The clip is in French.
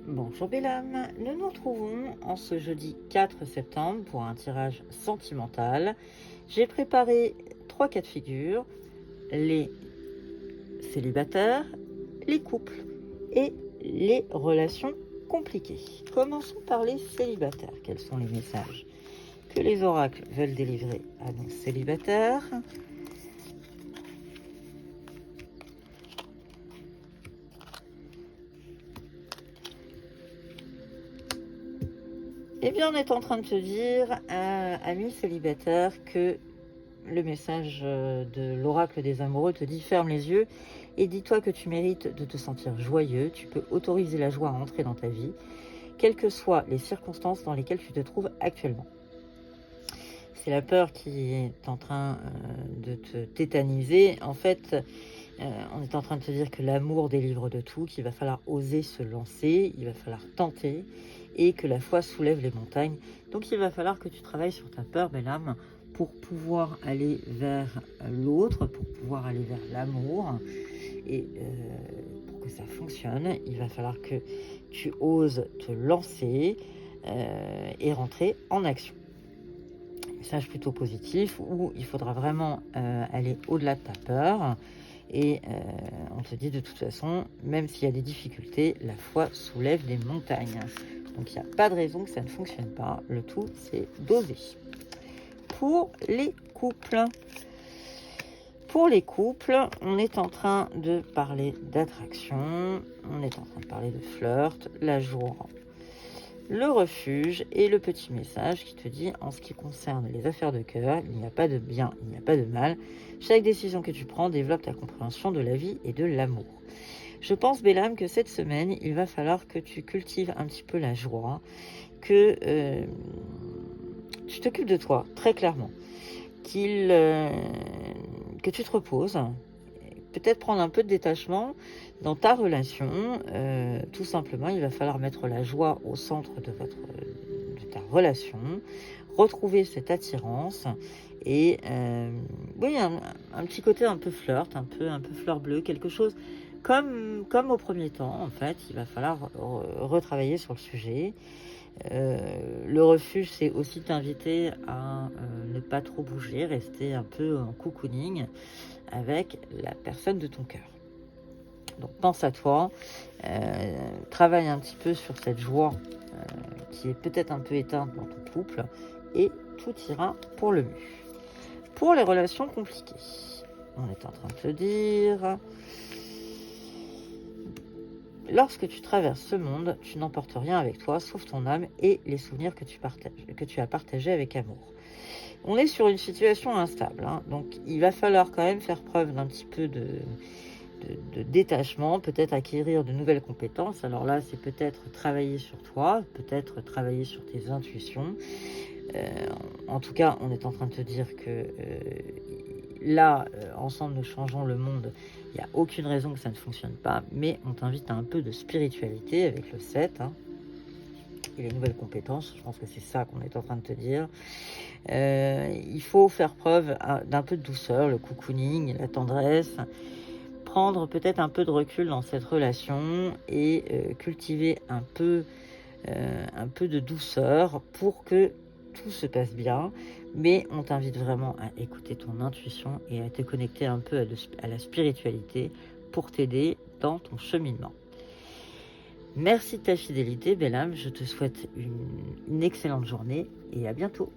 Bonjour belle âme, nous nous retrouvons en ce jeudi 4 septembre pour un tirage sentimental. J'ai préparé 3 cas de figure, les célibataires, les couples et les relations compliquées. Commençons par les célibataires. Quels sont les messages que les oracles veulent délivrer à nos célibataires? Eh bien, on est en train de te dire, ami célibataire, que le message de l'oracle des amoureux te dit ferme les yeux et dis-toi que tu mérites de te sentir joyeux. Tu peux autoriser la joie à entrer dans ta vie, quelles que soient les circonstances dans lesquelles tu te trouves actuellement. C'est la peur qui est en train de te tétaniser. En fait, on est en train de te dire que l'amour délivre de tout, qu'il va falloir oser se lancer, il va falloir tenter et que la foi soulève les montagnes. Donc il va falloir que tu travailles sur ta peur, belle âme, pour pouvoir aller vers l'autre, pour pouvoir aller vers l'amour. Et pour que ça fonctionne, il va falloir que tu oses te lancer et rentrer en action. Message plutôt positif où il faudra vraiment aller au-delà de ta peur. Et on te dit de toute façon, même s'il y a des difficultés, la foi soulève des montagnes. Donc il n'y a pas de raison que ça ne fonctionne pas. Le tout, c'est d'oser. Pour les couples, on est en train de parler d'attraction, on est en train de parler de flirt, la joie, le refuge et le petit message qui te dit en ce qui concerne les affaires de cœur, il n'y a pas de bien, il n'y a pas de mal. Chaque décision que tu prends développe ta compréhension de la vie et de l'amour. Je pense, belle âme, que cette semaine, il va falloir que tu cultives un petit peu la joie, que tu t'occupes de toi, très clairement, que tu te reposes, peut-être prendre un peu de détachement dans ta relation. Tout simplement, il va falloir mettre la joie au centre de ta relation, retrouver cette attirance et oui, un petit côté un peu flirt, un peu fleur bleue, quelque chose comme au premier temps. En fait, il va falloir retravailler sur le sujet. Le refuge, c'est aussi t'inviter à ne pas trop bouger, rester un peu en cocooning avec la personne de ton cœur. Donc pense à toi, travaille un petit peu sur cette joie qui est peut-être un peu éteinte dans ton couple et tout ira pour le mieux. Pour les relations compliquées, on est en train de te dire... Lorsque tu traverses ce monde, tu n'emportes rien avec toi, sauf ton âme et les souvenirs que tu as partagés avec amour. On est sur une situation instable, hein, donc il va falloir quand même faire preuve d'un petit peu de détachement, peut-être acquérir de nouvelles compétences. Alors là, c'est peut-être travailler sur toi, peut-être travailler sur tes intuitions. En tout cas, on est en train de te dire que là, ensemble, nous changeons le monde. Il n'y a aucune raison que ça ne fonctionne pas, mais on t'invite à un peu de spiritualité avec le 7, hein, et les nouvelles compétences. Je pense que c'est ça qu'on est en train de te dire. Il faut faire preuve d'un peu de douceur, le cocooning, la tendresse, prendre peut-être un peu de recul dans cette relation et cultiver un peu de douceur pour que tout se passe bien, mais on t'invite vraiment à écouter ton intuition et à te connecter un peu à la spiritualité pour t'aider dans ton cheminement. Merci de ta fidélité, belle âme, je te souhaite une excellente journée et à bientôt.